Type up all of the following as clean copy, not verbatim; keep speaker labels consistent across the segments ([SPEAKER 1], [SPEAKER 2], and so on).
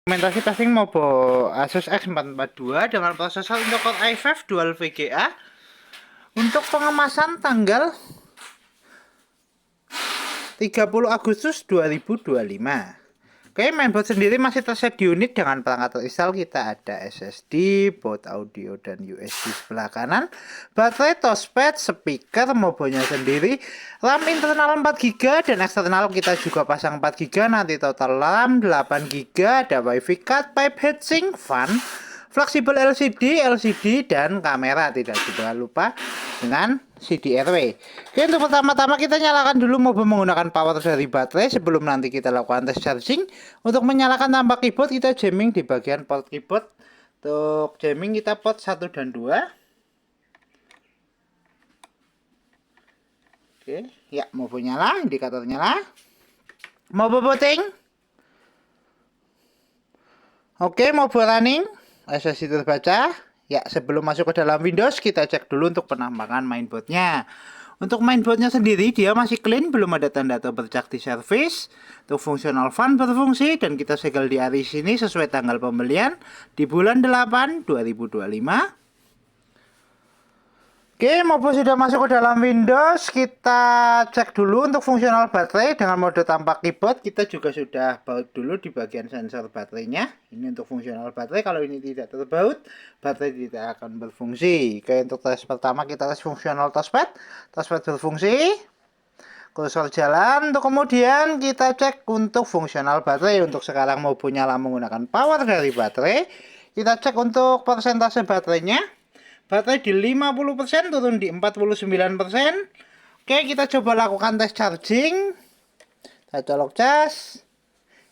[SPEAKER 1] Implementasi testing Mobo Asus X442 dengan prosesor untuk Core i5 Dual VGA untuk pengemasan tanggal 30 Agustus 2025. Oke, mainboard sendiri masih tersedia di unit dengan perangkat terinstall. Kita ada SSD, boot audio dan USB sebelah kanan, baterai, touchpad, speaker, mobonya sendiri, RAM internal 4GB dan eksternal kita juga pasang 4GB. Nanti total RAM 8GB, ada WiFi card, pipe heatsink, fan, fleksibel LCD dan kamera. Tidak juga lupa dengan CDRW. Oke, untuk pertama-tama kita nyalakan dulu mobil menggunakan power dari baterai sebelum nanti kita lakukan tes charging. Untuk menyalakan tambah keyboard, kita jamming di bagian port keyboard. Untuk jamming kita port 1 dan 2. Oke, ya, mobil nyala, indikator nyala. Mobil booting. Oke, mobil running. SSD terbaca. Ya, sebelum masuk ke dalam Windows, kita cek dulu untuk penambangan mainboardnya. Untuk mainboardnya sendiri, dia masih clean, belum ada tanda atau bercak di service. Untuk fungsional fan berfungsi, dan kita segel di hari sini sesuai tanggal pembelian di bulan 8 2025. Oke, mobil sudah masuk ke dalam Windows. Kita cek dulu untuk fungsional baterai dengan mode tanpa keyboard. Kita juga sudah baut dulu di bagian sensor baterainya. Ini untuk fungsional baterai. Kalau ini tidak terbaut, baterai tidak akan berfungsi. Oke, untuk tes pertama kita tes fungsional touchpad. Touchpad berfungsi, kursor jalan. Untuk kemudian kita cek untuk fungsional baterai. Untuk sekarang mobil nyala menggunakan power dari baterai. Kita cek untuk persentase baterainya. Baterai di 50%, turun di 49%. Oke, kita coba lakukan tes charging. Saya colok cas.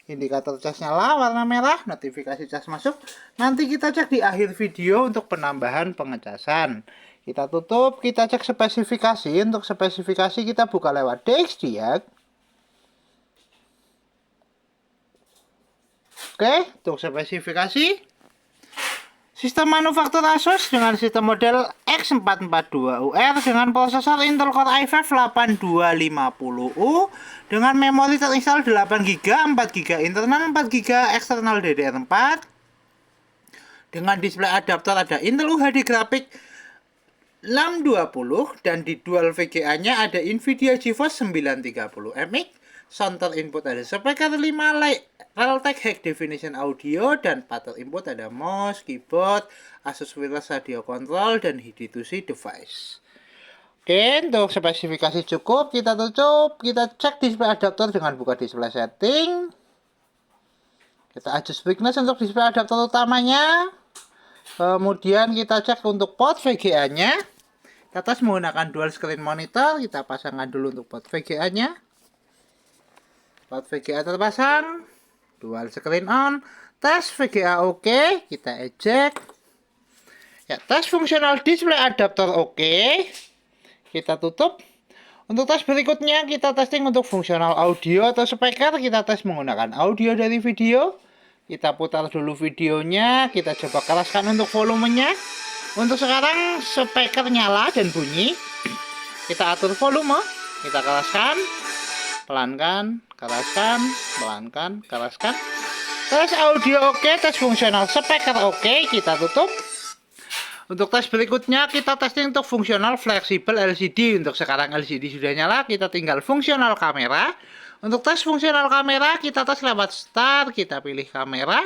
[SPEAKER 1] Indikator cas nyala warna merah, notifikasi cas masuk. Nanti kita cek di akhir video untuk penambahan pengecasan. Kita tutup, kita cek spesifikasi. Untuk spesifikasi kita buka lewat DXDiag. Oke, untuk spesifikasi sistem manufaktur Asus dengan sistem model X442UR dengan prosesor Intel Core i5 8250U dengan memori terinstall 8GB, 4GB internal, 4GB eksternal DDR4 dengan display adaptor ada Intel UHD grafik 620 dan di dual VGA-nya ada Nvidia GeForce 930MX. Sound input ada speaker 5, Realtek High Definition Audio, dan pattern input ada mouse, keyboard, Asus wireless radio control, dan HDToC device. Oke, untuk spesifikasi cukup, kita tutup, kita cek display adaptor dengan buka display setting. Kita adjust brightness untuk display adaptor utamanya. Kemudian kita cek untuk port VGA-nya. Kita tes menggunakan dual screen monitor, kita pasangkan dulu untuk port VGA-nya. Port VGA terpasang, dual screen on, tes VGA oke, kita eject. Ya, tes fungsional display adaptor oke. Kita tutup. Untuk tes berikutnya kita testing untuk fungsional audio atau speaker, kita tes menggunakan audio dari video. Kita putar dulu videonya, kita coba keraskan untuk volumenya. Untuk sekarang speaker nyala dan bunyi. Kita atur volume, kita keraskan, pelankan, keraskan, pelankan, keraskan. Tes audio oke, tes fungsional speaker oke, kita tutup. Untuk tes berikutnya kita testing untuk fungsional fleksibel LCD. Untuk sekarang LCD sudah nyala, kita tinggal fungsional kamera. Untuk tes fungsional kamera kita tes lewat start, kita pilih kamera.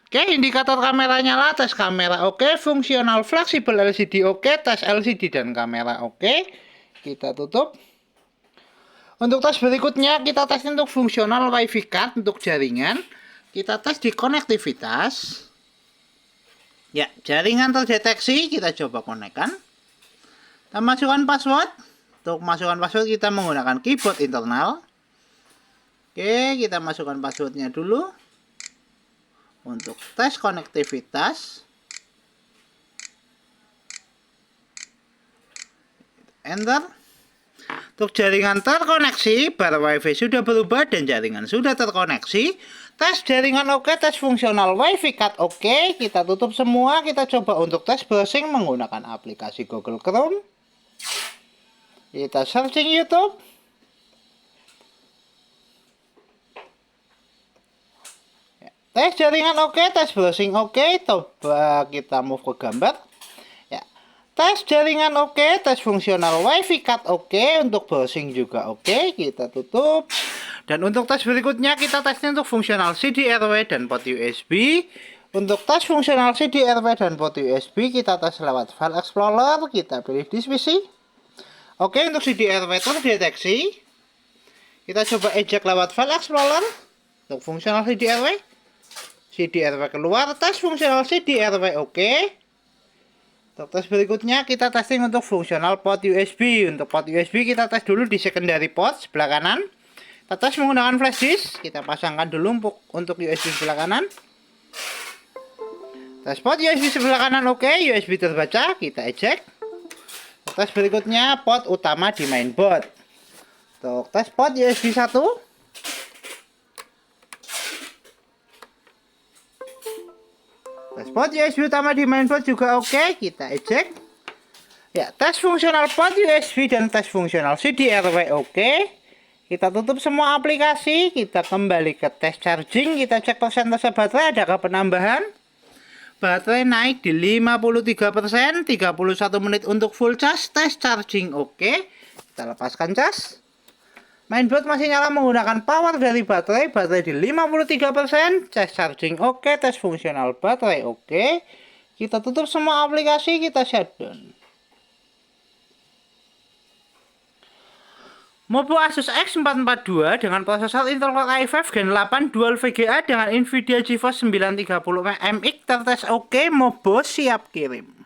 [SPEAKER 1] Oke, indikator kamera nyala, tes kamera oke, fungsional fleksibel LCD oke, tes LCD dan kamera oke. Kita tutup. Untuk tes berikutnya kita tes untuk fungsional WiFi card untuk jaringan. Kita tes di konektivitas. Ya, jaringan terdeteksi, kita coba konekkan. Kita masukkan password. Untuk masukkan password kita menggunakan keyboard internal. Oke, kita masukkan passwordnya dulu. Untuk tes konektivitas. Enter. Untuk jaringan terkoneksi, bar WiFi sudah berubah dan jaringan sudah terkoneksi. Tes jaringan oke, tes fungsional WiFi card oke. Kita tutup semua, kita coba untuk tes browsing menggunakan aplikasi Google Chrome. Kita searching YouTube. tes jaringan oke, tes browsing oke. Coba kita move ke gambar. Ya. Tes jaringan oke, tes fungsional wifi card oke, untuk browsing juga oke. Kita tutup. Dan untuk tes berikutnya kita tesnya untuk fungsional CD/RW dan port USB. Untuk tes fungsional CD/RW dan port USB kita tes lewat File Explorer. Kita pilih disk PC. Oke, untuk CD/RW terdeteksi. Kita coba eject lewat File Explorer. Untuk fungsional CD/RW. CD/RW keluar, tes fungsional CD/RW oke. Untuk tes berikutnya kita testing untuk fungsional port USB. Untuk port USB kita tes dulu di secondary port sebelah kanan. Kita tes menggunakan flash disk. Kita pasangkan dulu untuk USB sebelah kanan. Tes port USB sebelah kanan oke, USB terbaca, kita eject. Tes berikutnya port utama di mainboard. Untuk tes port USB 1. Tes port USB utama di mainboard juga oke, kita eject. Ya, tes fungsional port USB dan tes fungsional CD/RW oke. Kita tutup semua aplikasi, kita kembali ke tes charging, kita cek persentase baterai adakah penambahan. Baterai naik di 53%, 31 menit untuk full charge, tes charging oke. Kita lepaskan cas. Mainboard masih nyala menggunakan power dari baterai di 53%, tes charging oke, tes fungsional baterai oke. Kita tutup semua aplikasi, kita shutdown. Mobo Asus X442 dengan prosesor Intel Core i5 Gen 8 Dual VGA dengan Nvidia GeForce 930 MX tertes oke, Mobo siap kirim.